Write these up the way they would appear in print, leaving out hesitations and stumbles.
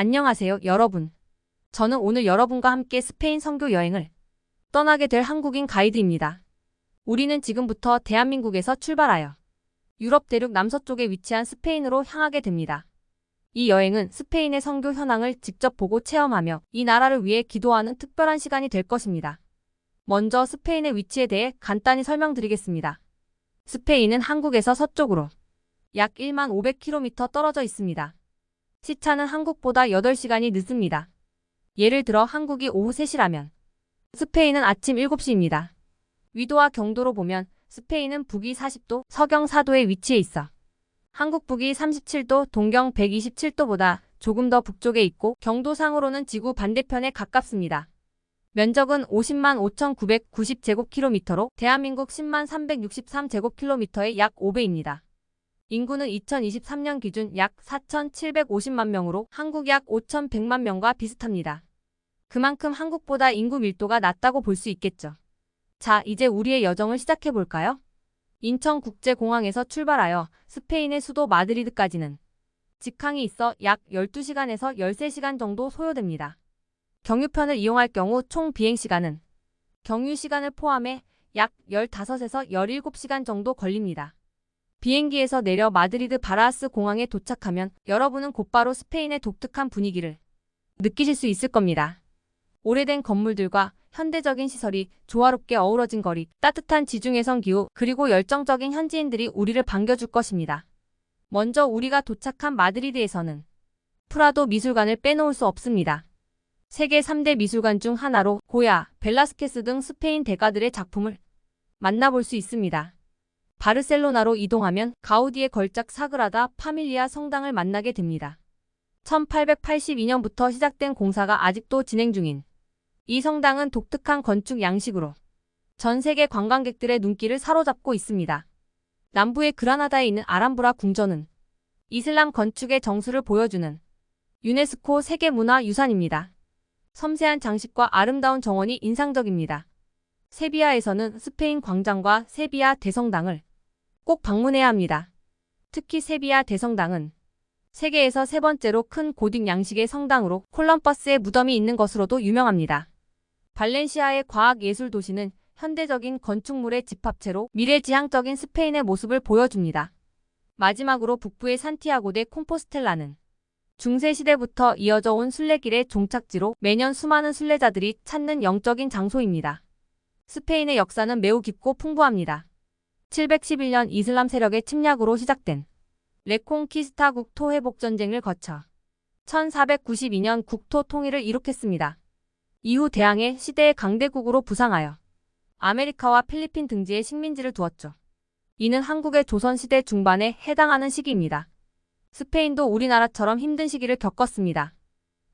안녕하세요, 여러분. 저는 오늘 여러분과 함께 스페인 선교 여행을 떠나게 될 한국인 가이드입니다. 우리는 지금부터 대한민국에서 출발하여 유럽 대륙 남서쪽에 위치한 스페인으로 향하게 됩니다. 이 여행은 스페인의 선교 현황을 직접 보고 체험하며 이 나라를 위해 기도하는 특별한 시간이 될 것입니다. 먼저 스페인의 위치에 대해 간단히 설명드리겠습니다. 스페인은 한국에서 서쪽으로 약 15,000km 떨어져 있습니다. 시차는 한국보다 8시간이 늦습니다. 예를 들어 한국이 오후 3시라면 스페인은 아침 7시입니다. 위도와 경도로 보면 스페인은 북위 40도, 서경 4도에 위치해 있어 한국 북위 37도, 동경 127도보다 조금 더 북쪽에 있고 경도상으로는 지구 반대편에 가깝습니다. 면적은 500만 5,990제곱킬로미터로 대한민국 100만 363제곱킬로미터의 약 5배입니다. 인구는 2023년 기준 약 4,750만 명으로 한국 약 5,100만 명과 비슷합니다. 그만큼 한국보다 인구 밀도가 낮다고 볼 수 있겠죠. 자, 이제 우리의 여정을 시작해볼까요? 인천국제공항에서 출발하여 스페인의 수도 마드리드까지는 직항이 있어 약 12시간에서 13시간 정도 소요됩니다. 경유편을 이용할 경우 총 비행시간은 경유시간을 포함해 약 15에서 17시간 정도 걸립니다. 비행기에서 내려 마드리드 바라하스 공항에 도착하면 여러분은 곧바로 스페인의 독특한 분위기를 느끼실 수 있을 겁니다. 오래된 건물들과 현대적인 시설이 조화롭게 어우러진 거리, 따뜻한 지중해성 기후, 그리고 열정적인 현지인들이 우리를 반겨줄 것입니다. 먼저 우리가 도착한 마드리드에서는 프라도 미술관을 빼놓을 수 없습니다. 세계 3대 미술관 중 하나로 고야, 벨라스케스 등 스페인 대가들의 작품을 만나볼 수 있습니다. 바르셀로나로 이동하면 가우디의 걸작 사그라다 파밀리아 성당을 만나게 됩니다. 1882년부터 시작된 공사가 아직도 진행 중인 이 성당은 독특한 건축 양식으로 전 세계 관광객들의 눈길을 사로잡고 있습니다. 남부의 그라나다에 있는 아람브라 궁전은 이슬람 건축의 정수를 보여주는 유네스코 세계문화유산입니다. 섬세한 장식과 아름다운 정원이 인상적입니다. 세비야에서는 스페인 광장과 세비야 대성당을 꼭 방문해야 합니다. 특히 세비야 대성당은 세계에서 세 번째로 큰 고딕 양식의 성당으로 콜럼버스의 무덤이 있는 것으로도 유명합니다. 발렌시아의 과학예술 도시는 현대적인 건축물의 집합체로 미래지향적인 스페인의 모습을 보여줍니다. 마지막으로 북부의 산티아고 데 콤포스텔라는 중세시대부터 이어져 온 순례길의 종착지로 매년 수많은 순례자들이 찾는 영적인 장소입니다. 스페인의 역사는 매우 깊고 풍부합니다. 711년 이슬람 세력의 침략으로 시작된 레콩키스타 국토 회복 전쟁을 거쳐 1492년 국토 통일을 이룩했습니다. 이후 대항해 시대의 강대국으로 부상하여 아메리카와 필리핀 등지에 식민지를 두었죠. 이는 한국의 조선시대 중반에 해당하는 시기입니다. 스페인도 우리나라처럼 힘든 시기를 겪었습니다.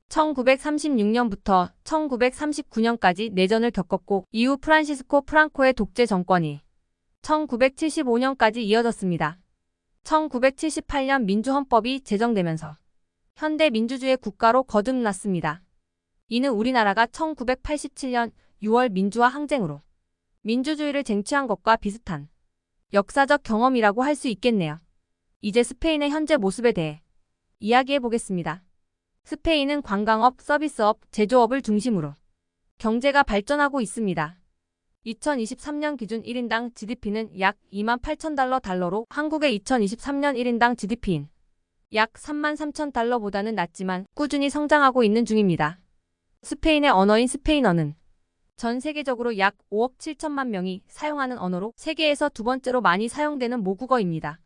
1936년부터 1939년까지 내전을 겪었고 이후 프란시스코 프랑코의 독재 정권이 1975년까지 이어졌습니다. 1978년 민주헌법이 제정되면서 현대 민주주의 국가로 거듭났습니다. 이는 우리나라가 1987년 6월 민주화 항쟁으로 민주주의를 쟁취한 것과 비슷한 역사적 경험이라고 할 수 있겠네요. 이제 스페인의 현재 모습에 대해 이야기해 보겠습니다. 스페인은 관광업, 서비스업, 제조업을 중심으로 경제가 발전하고 있습니다. 2023년 기준 1인당 GDP는 약 28,000달러로 한국의 2023년 1인당 GDP인 약 33,000달러보다는 낮지만 꾸준히 성장하고 있는 중입니다. 스페인의 언어인 스페인어는 전 세계적으로 약 5억 7천만 명이 사용하는 언어로 세계에서 두 번째로 많이 사용되는 모국어입니다.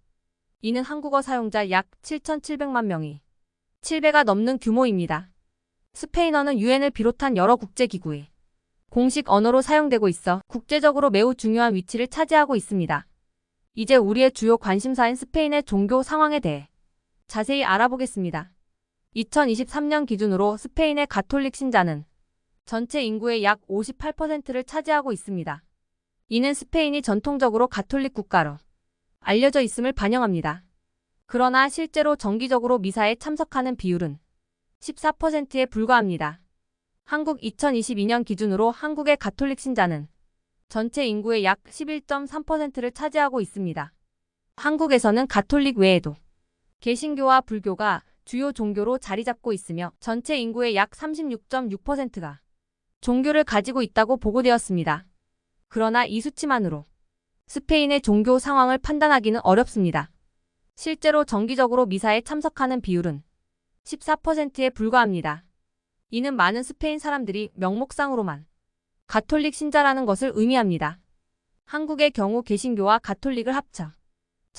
이는 한국어 사용자 약 7,700만 명이 7배가 넘는 규모입니다. 스페인어는 유엔을 비롯한 여러 국제기구의 공식 언어로 사용되고 있어 국제적으로 매우 중요한 위치를 차지하고 있습니다. 이제 우리의 주요 관심사인 스페인의 종교 상황에 대해 자세히 알아보겠습니다. 2023년 기준으로 스페인의 가톨릭 신자는 전체 인구의 약 58%를 차지하고 있습니다. 이는 스페인이 전통적으로 가톨릭 국가로 알려져 있음을 반영합니다. 그러나 실제로 정기적으로 미사에 참석하는 비율은 14%에 불과합니다. 한국 2022년 기준으로 한국의 가톨릭 신자는 전체 인구의 약 11.3%를 차지하고 있습니다. 한국에서는 가톨릭 외에도 개신교와 불교가 주요 종교로 자리 잡고 있으며 전체 인구의 약 36.6%가 종교를 가지고 있다고 보고되었습니다. 그러나 이 수치만으로 스페인의 종교 상황을 판단하기는 어렵습니다. 실제로 정기적으로 미사에 참석하는 비율은 14%에 불과합니다. 이는 많은 스페인 사람들이 명목상으로만 가톨릭 신자라는 것을 의미합니다. 한국의 경우 개신교와 가톨릭을 합쳐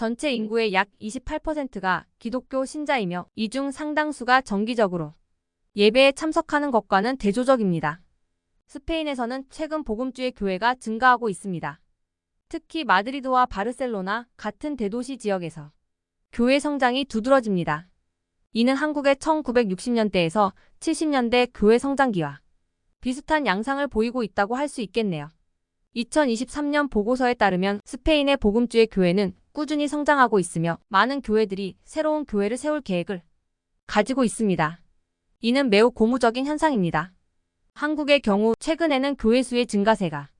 전체 인구의 약 28%가 기독교 신자이며 이 중 상당수가 정기적으로 예배에 참석하는 것과는 대조적입니다. 스페인에서는 최근 복음주의 교회가 증가하고 있습니다. 특히 마드리드와 바르셀로나 같은 대도시 지역에서 교회 성장이 두드러집니다. 이는 한국의 1960년대에서 70년대 교회 성장기와 비슷한 양상을 보이고 있다고 할 수 있겠네요. 2023년 보고서에 따르면 스페인의 복음주의 교회는 꾸준히 성장하고 있으며 많은 교회들이 새로운 교회를 세울 계획을 가지고 있습니다. 이는 매우 고무적인 현상입니다. 한국의 경우 최근에는 교회 수의 증가세가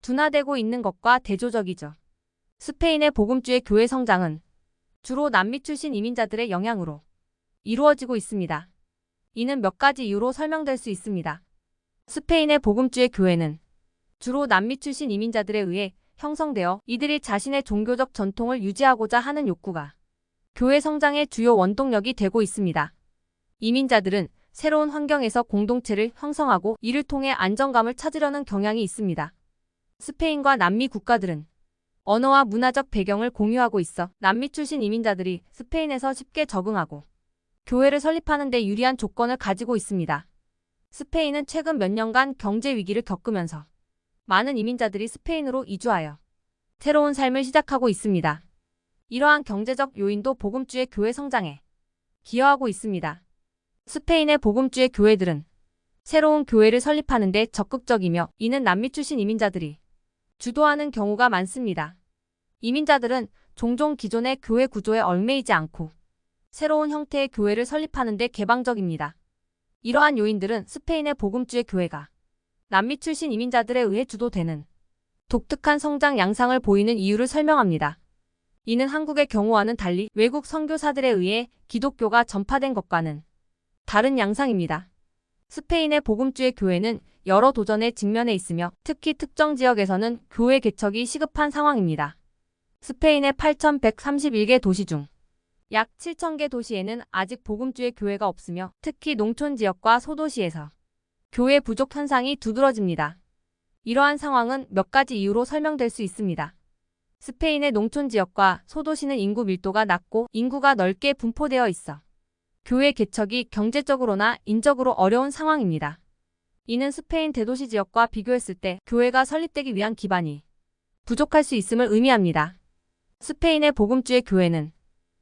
둔화되고 있는 것과 대조적이죠. 스페인의 복음주의 교회 성장은 주로 남미 출신 이민자들의 영향으로 이루어지고 있습니다. 이는 몇 가지 이유로 설명될 수 있습니다. 스페인의 복음주의 교회는 주로 남미 출신 이민자들에 의해 형성되어 이들이 자신의 종교적 전통을 유지하고자 하는 욕구가 교회 성장의 주요 원동력이 되고 있습니다. 이민자들은 새로운 환경에서 공동체를 형성하고 이를 통해 안정감을 찾으려는 경향이 있습니다. 스페인과 남미 국가들은 언어와 문화적 배경을 공유하고 있어 남미 출신 이민자들이 스페인에서 쉽게 적응하고 교회를 설립하는 데 유리한 조건을 가지고 있습니다. 스페인은 최근 몇 년간 경제 위기를 겪으면서 많은 이민자들이 스페인으로 이주하여 새로운 삶을 시작하고 있습니다. 이러한 경제적 요인도 복음주의 교회 성장에 기여하고 있습니다. 스페인의 복음주의 교회들은 새로운 교회를 설립하는 데 적극적이며 이는 남미 출신 이민자들이 주도하는 경우가 많습니다. 이민자들은 종종 기존의 교회 구조에 얽매이지 않고 새로운 형태의 교회를 설립하는 데 개방적입니다. 이러한 요인들은 스페인의 복음주의 교회가 남미 출신 이민자들에 의해 주도되는 독특한 성장 양상을 보이는 이유를 설명합니다. 이는 한국의 경우와는 달리 외국 선교사들에 의해 기독교가 전파된 것과는 다른 양상입니다. 스페인의 복음주의 교회는 여러 도전에 직면해 있으며 특히 특정 지역에서는 교회 개척이 시급한 상황입니다. 스페인의 8,131개 도시 중 약 7,000개 도시에는 아직 복음주의 교회가 없으며 특히 농촌 지역과 소도시에서 교회 부족 현상이 두드러집니다. 이러한 상황은 몇 가지 이유로 설명될 수 있습니다. 스페인의 농촌 지역과 소도시는 인구 밀도가 낮고 인구가 넓게 분포되어 있어 교회 개척이 경제적으로나 인적으로 어려운 상황입니다. 이는 스페인 대도시 지역과 비교했을 때 교회가 설립되기 위한 기반이 부족할 수 있음을 의미합니다. 스페인의 복음주의 교회는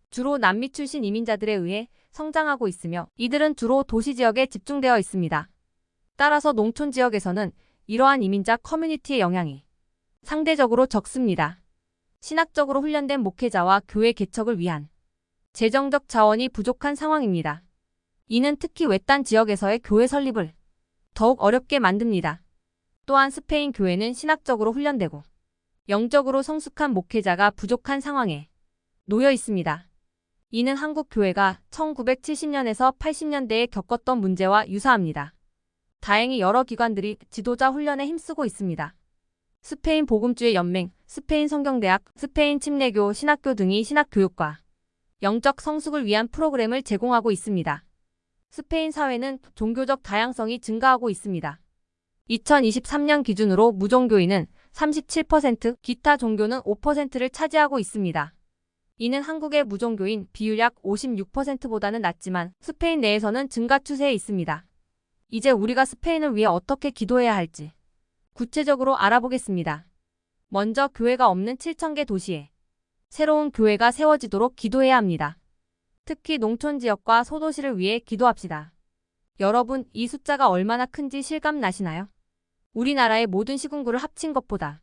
주로 남미 출신 이민자들에 의해 성장하고 있으며 이들은 주로 도시 지역에 집중되어 있습니다. 따라서 농촌 지역에서는 이러한 이민자 커뮤니티의 영향이 상대적으로 적습니다. 신학적으로 훈련된 목회자와 교회 개척을 위한 재정적 자원이 부족한 상황입니다. 이는 특히 외딴 지역에서의 교회 설립을 더욱 어렵게 만듭니다. 또한 스페인 교회는 신학적으로 훈련되고 영적으로 성숙한 목회자가 부족한 상황에 놓여 있습니다. 이는 한국 교회가 1970년에서 80년대에 겪었던 문제와 유사합니다. 다행히 여러 기관들이 지도자 훈련에 힘쓰고 있습니다. 스페인 복음주의 연맹, 스페인 성경대학, 스페인 침례교 신학교 등이 신학교육과 영적 성숙을 위한 프로그램을 제공하고 있습니다. 스페인 사회는 종교적 다양성이 증가하고 있습니다. 2023년 기준으로 무종교인은 37%, 기타 종교는 5%를 차지하고 있습니다. 이는 한국의 무종교인 비율 약 56%보다는 낮지만 스페인 내에서는 증가 추세에 있습니다. 이제 우리가 스페인을 위해 어떻게 기도해야 할지 구체적으로 알아보겠습니다. 먼저 교회가 없는 7,000개 도시에 새로운 교회가 세워지도록 기도해야 합니다. 특히 농촌 지역과 소도시를 위해 기도합시다. 여러분, 이 숫자가 얼마나 큰지 실감 나시나요? 우리나라의 모든 시군구를 합친 것보다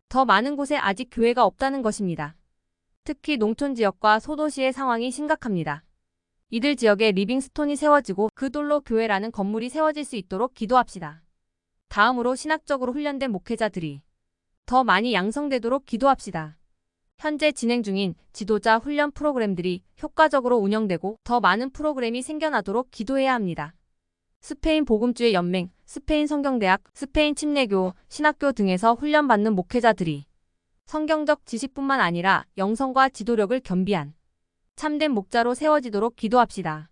더 많은 곳에 아직 교회가 없다는 것입니다. 특히 농촌 지역과 소도시의 상황이 심각합니다. 이들 지역에 리빙스톤이 세워지고 그 돌로 교회라는 건물이 세워질 수 있도록 기도합시다. 다음으로 신학적으로 훈련된 목회자들이 더 많이 양성되도록 기도합시다. 현재 진행 중인 지도자 훈련 프로그램들이 효과적으로 운영되고 더 많은 프로그램이 생겨나도록 기도해야 합니다. 스페인 복음주의 연맹, 스페인 성경대학, 스페인 침례교, 신학교 등에서 훈련받는 목회자들이 성경적 지식뿐만 아니라 영성과 지도력을 겸비한 참된 목자로 세워지도록 기도합시다.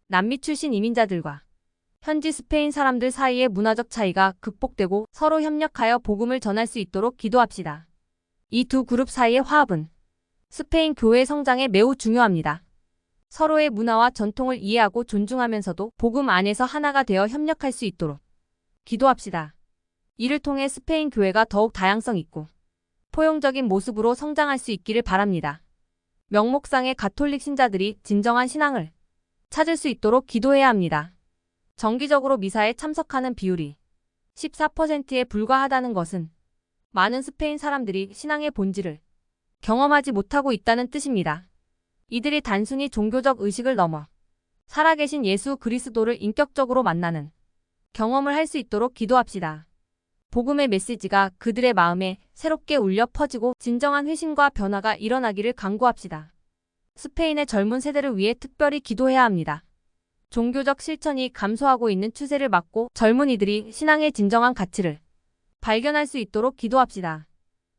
남미 출신 이민자들과 현지 스페인 사람들 사이의 문화적 차이가 극복되고 서로 협력하여 복음을 전할 수 있도록 기도합시다. 이 두 그룹 사이의 화합은 스페인 교회 성장에 매우 중요합니다. 서로의 문화와 전통을 이해하고 존중하면서도 복음 안에서 하나가 되어 협력할 수 있도록 기도합시다. 이를 통해 스페인 교회가 더욱 다양성 있고 포용적인 모습으로 성장할 수 있기를 바랍니다. 명목상의 가톨릭 신자들이 진정한 신앙을 찾을 수 있도록 기도해야 합니다. 정기적으로 미사에 참석하는 비율이 14%에 불과하다는 것은 많은 스페인 사람들이 신앙의 본질을 경험하지 못하고 있다는 뜻입니다. 이들이 단순히 종교적 의식을 넘어 살아계신 예수 그리스도를 인격적으로 만나는 경험을 할 수 있도록 기도합시다. 복음의 메시지가 그들의 마음에 새롭게 울려 퍼지고 진정한 회심과 변화가 일어나기를 간구합시다. 스페인의 젊은 세대를 위해 특별히 기도해야 합니다. 종교적 실천이 감소하고 있는 추세를 막고 젊은이들이 신앙의 진정한 가치를 발견할 수 있도록 기도합시다.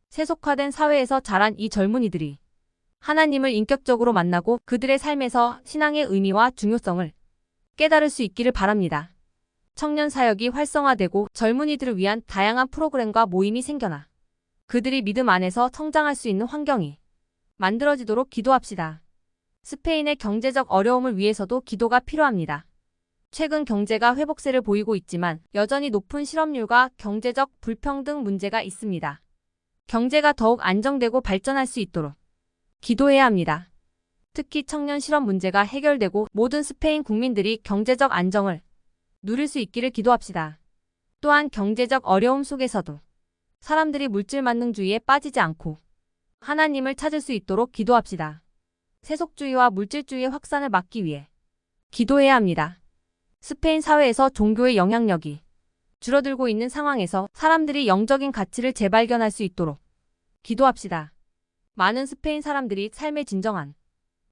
세속화된 사회에서 자란 이 젊은이들이 하나님을 인격적으로 만나고 그들의 삶에서 신앙의 의미와 중요성을 깨달을 수 있기를 바랍니다. 청년 사역이 활성화되고 젊은이들을 위한 다양한 프로그램과 모임이 생겨나 그들이 믿음 안에서 성장할 수 있는 환경이 만들어지도록 기도합시다. 스페인의 경제적 어려움을 위해서도 기도가 필요합니다. 최근 경제가 회복세를 보이고 있지만 여전히 높은 실업률과 경제적 불평등 문제가 있습니다. 경제가 더욱 안정되고 발전할 수 있도록 기도해야 합니다. 특히 청년 실업 문제가 해결되고 모든 스페인 국민들이 경제적 안정을 누릴 수 있기를 기도합시다. 또한 경제적 어려움 속에서도 사람들이 물질 만능주의에 빠지지 않고 하나님을 찾을 수 있도록 기도합시다. 세속주의와 물질주의의 확산을 막기 위해 기도해야 합니다. 스페인 사회에서 종교의 영향력이 줄어들고 있는 상황에서 사람들이 영적인 가치를 재발견할 수 있도록 기도합시다. 많은 스페인 사람들이 삶의 진정한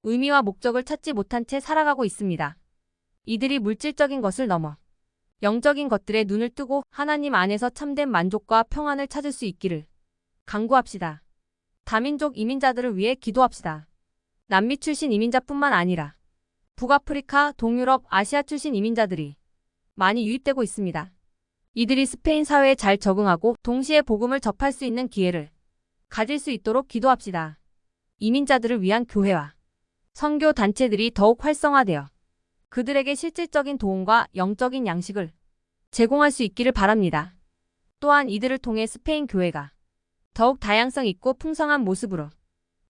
의미와 목적을 찾지 못한 채 살아가고 있습니다. 이들이 물질적인 것을 넘어 영적인 것들에 눈을 뜨고 하나님 안에서 참된 만족과 평안을 찾을 수 있기를 간구합시다. 다민족 이민자들을 위해 기도합시다. 남미 출신 이민자뿐만 아니라 북아프리카, 동유럽, 아시아 출신 이민자들이 많이 유입되고 있습니다. 이들이 스페인 사회에 잘 적응하고 동시에 복음을 접할 수 있는 기회를 가질 수 있도록 기도합시다. 이민자들을 위한 교회와 선교 단체들이 더욱 활성화되어 그들에게 실질적인 도움과 영적인 양식을 제공할 수 있기를 바랍니다. 또한 이들을 통해 스페인 교회가 더욱 다양성 있고 풍성한 모습으로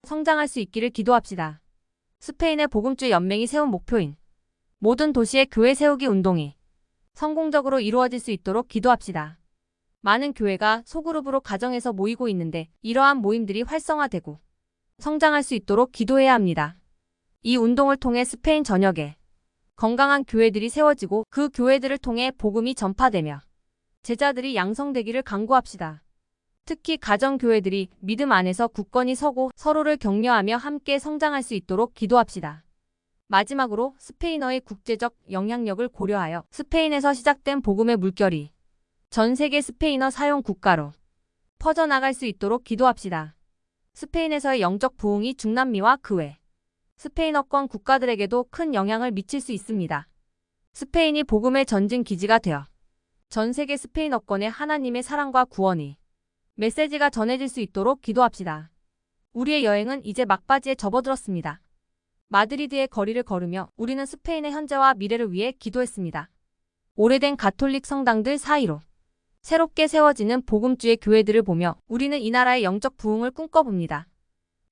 성장할 수 있기를 기도합시다. 스페인의 복음주의 연맹이 세운 목표인 모든 도시의 교회 세우기 운동이 성공적으로 이루어질 수 있도록 기도합시다. 많은 교회가 소그룹으로 가정에서 모이고 있는데 이러한 모임들이 활성화되고 성장할 수 있도록 기도해야 합니다. 이 운동을 통해 스페인 전역에 건강한 교회들이 세워지고 그 교회들을 통해 복음이 전파되며 제자들이 양성되기를 간구합시다. 특히 가정교회들이 믿음 안에서 굳건히 서고 서로를 격려하며 함께 성장할 수 있도록 기도합시다. 마지막으로 스페인어의 국제적 영향력을 고려하여 스페인에서 시작된 복음의 물결이 전 세계 스페인어 사용 국가로 퍼져나갈 수 있도록 기도합시다. 스페인에서의 영적 부흥이 중남미와 그 외 스페인어권 국가들에게도 큰 영향을 미칠 수 있습니다. 스페인이 복음의 전진 기지가 되어 전 세계 스페인어권의 하나님의 사랑과 구원이 메시지가 전해질 수 있도록 기도합시다. 우리의 여행은 이제 막바지에 접어들었습니다. 마드리드의 거리를 걸으며 우리는 스페인의 현재와 미래를 위해 기도했습니다. 오래된 가톨릭 성당들 사이로 새롭게 세워지는 복음주의 교회들을 보며 우리는 이 나라의 영적 부흥을 꿈꿔봅니다.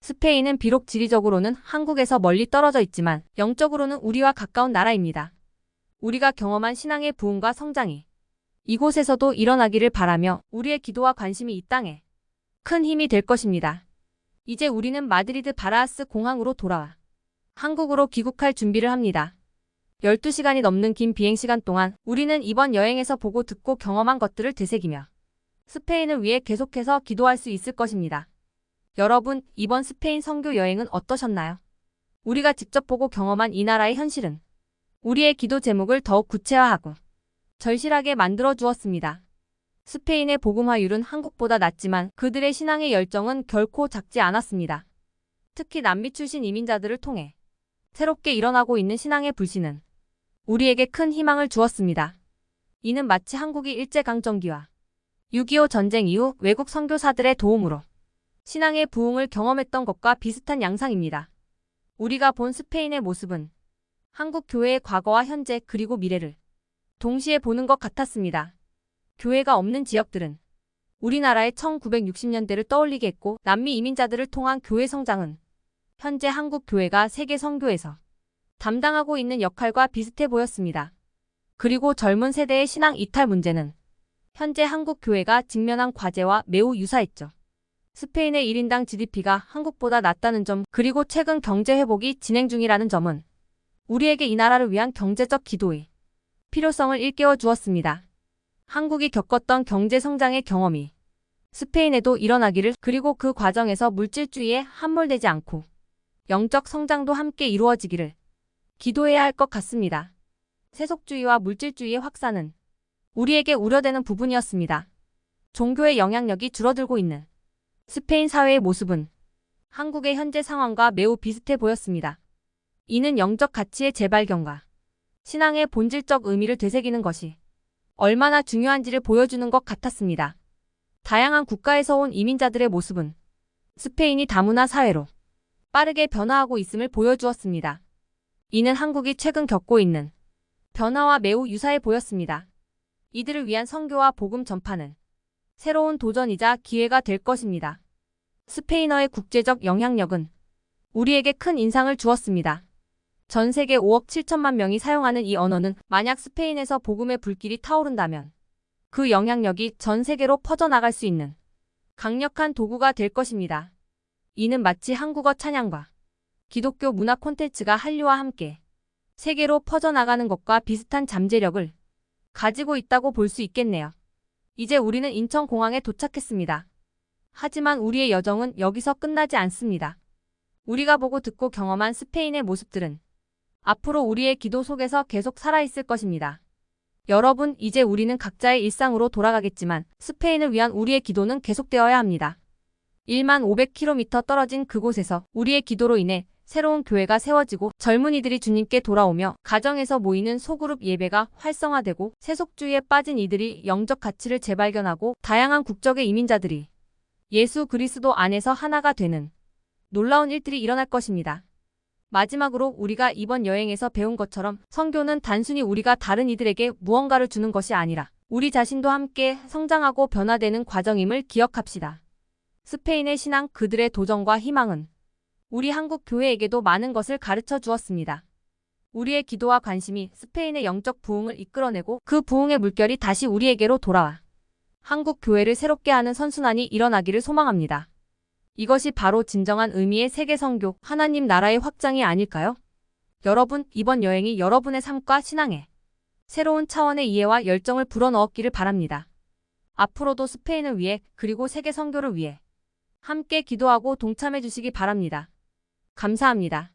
스페인은 비록 지리적으로는 한국에서 멀리 떨어져 있지만 영적으로는 우리와 가까운 나라입니다. 우리가 경험한 신앙의 부흥과 성장이 이곳에서도 일어나기를 바라며 우리의 기도와 관심이 이 땅에 큰 힘이 될 것입니다. 이제 우리는 마드리드 바라하스 공항으로 돌아와 한국으로 귀국할 준비를 합니다. 12시간이 넘는 긴 비행시간 동안 우리는 이번 여행에서 보고 듣고 경험한 것들을 되새기며 스페인을 위해 계속해서 기도할 수 있을 것입니다. 여러분, 이번 스페인 선교 여행은 어떠셨나요? 우리가 직접 보고 경험한 이 나라의 현실은 우리의 기도 제목을 더욱 구체화하고 절실하게 만들어 주었습니다. 스페인의 복음화율은 한국보다 낮지만 그들의 신앙의 열정은 결코 작지 않았습니다. 특히 남미 출신 이민자들을 통해 새롭게 일어나고 있는 신앙의 불씨는 우리에게 큰 희망을 주었습니다. 이는 마치 한국이 일제강점기와 6.25 전쟁 이후 외국 선교사들의 도움으로 신앙의 부흥을 경험했던 것과 비슷한 양상입니다. 우리가 본 스페인의 모습은 한국 교회의 과거와 현재 그리고 미래를 동시에 보는 것 같았습니다. 교회가 없는 지역들은 우리나라의 1960년대를 떠올리게 했고 남미 이민자들을 통한 교회 성장은 현재 한국 교회가 세계 선교에서 담당하고 있는 역할과 비슷해 보였습니다. 그리고 젊은 세대의 신앙 이탈 문제는 현재 한국 교회가 직면한 과제와 매우 유사했죠. 스페인의 1인당 GDP가 한국보다 낮다는 점 그리고 최근 경제 회복이 진행 중이라는 점은 우리에게 이 나라를 위한 경제적 기도의 필요성을 일깨워 주었습니다. 한국이 겪었던 경제 성장의 경험이 스페인에도 일어나기를 그리고 그 과정에서 물질주의에 함몰되지 않고 영적 성장도 함께 이루어지기를 기도해야 할 것 같습니다. 세속주의와 물질주의의 확산은 우리에게 우려되는 부분이었습니다. 종교의 영향력이 줄어들고 있는 스페인 사회의 모습은 한국의 현재 상황과 매우 비슷해 보였습니다. 이는 영적 가치의 재발견과 신앙의 본질적 의미를 되새기는 것이 얼마나 중요한지를 보여주는 것 같았습니다. 다양한 국가에서 온 이민자들의 모습은 스페인이 다문화 사회로 빠르게 변화하고 있음을 보여주었습니다. 이는 한국이 최근 겪고 있는 변화와 매우 유사해 보였습니다. 이들을 위한 선교와 복음 전파는 새로운 도전이자 기회가 될 것입니다. 스페인어의 국제적 영향력은 우리에게 큰 인상을 주었습니다. 전 세계 5억 7천만 명이 사용하는 이 언어는 만약 스페인에서 복음의 불길이 타오른다면 그 영향력이 전 세계로 퍼져나갈 수 있는 강력한 도구가 될 것입니다. 이는 마치 한국어 찬양과 기독교 문화 콘텐츠가 한류와 함께 세계로 퍼져나가는 것과 비슷한 잠재력을 가지고 있다고 볼 수 있겠네요. 이제 우리는 인천공항에 도착했습니다. 하지만 우리의 여정은 여기서 끝나지 않습니다. 우리가 보고 듣고 경험한 스페인의 모습들은 앞으로 우리의 기도 속에서 계속 살아있을 것입니다. 여러분, 이제 우리는 각자의 일상으로 돌아가겠지만 스페인을 위한 우리의 기도는 계속되어야 합니다. 1만 500km 떨어진 그곳에서 우리의 기도로 인해 새로운 교회가 세워지고 젊은이들이 주님께 돌아오며 가정에서 모이는 소그룹 예배가 활성화되고 세속주의에 빠진 이들이 영적 가치를 재발견하고 다양한 국적의 이민자들이 예수 그리스도 안에서 하나가 되는 놀라운 일들이 일어날 것입니다. 마지막으로 우리가 이번 여행에서 배운 것처럼 선교는 단순히 우리가 다른 이들에게 무언가를 주는 것이 아니라 우리 자신도 함께 성장하고 변화되는 과정임을 기억합시다. 스페인의 신앙, 그들의 도전과 희망은 우리 한국 교회에게도 많은 것을 가르쳐 주었습니다. 우리의 기도와 관심이 스페인의 영적 부흥을 이끌어내고 그 부흥의 물결이 다시 우리에게로 돌아와 한국 교회를 새롭게 하는 선순환이 일어나기를 소망합니다. 이것이 바로 진정한 의미의 세계 선교, 하나님 나라의 확장이 아닐까요? 여러분, 이번 여행이 여러분의 삶과 신앙에 새로운 차원의 이해와 열정을 불어넣었기를 바랍니다. 앞으로도 스페인을 위해 그리고 세계 선교를 위해 함께 기도하고 동참해 주시기 바랍니다. 감사합니다.